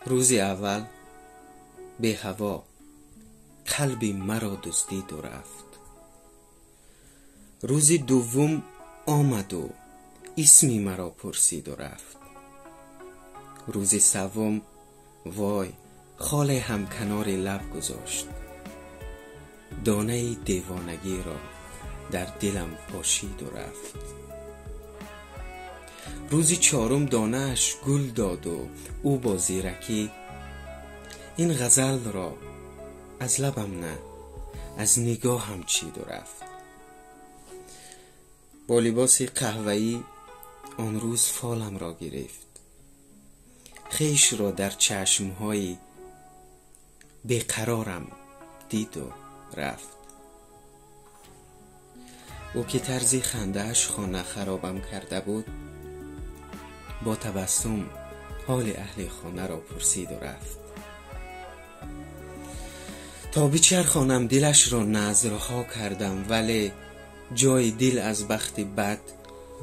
روز اول به هوا قلبی مرا دزدید و رفت. روز دوم آمد و اسمی مرا پرسید و رفت. روز سوم وای خاله هم کنار لب گذاشت. دانه دیوانگی را در دلم پاشید و رفت. روز چهارم دانه اش گل داد و او با زیرکی این غزل را از لبم نه از نگاهم چید و رفت. با لباس قهوه‌ای آن روز فالم را گرفت. خویش را در چشمهای بیقرارم دید و رفت. او که طرز خنده‌اش خانه خرابم کرده بود با تبسم حال اهل خانه را پرسید و رفت. تا بچرخانم دلش را نذرها کردم، ولی جای دل از بخت بد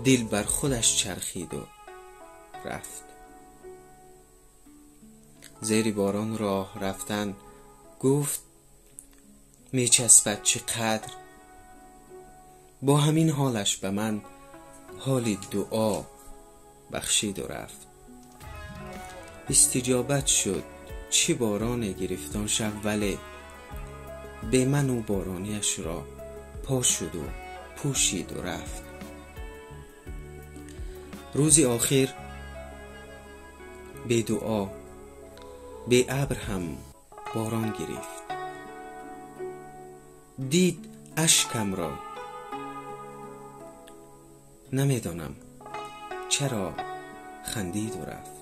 دل بر خودش چرخید و رفت. زیر باران راه رفتن گفت میچسبد چقدر، با همین حالش به من حال دعا بخشید و رفت. استجابت شد چه باران گرفتان شب، ولی به من و بارانیش را پا شد و پوشید و رفت. روز آخر به دعا به ابر هم باران گرفت. دید اشکم را، نمیدانم چرا خندید و رفت.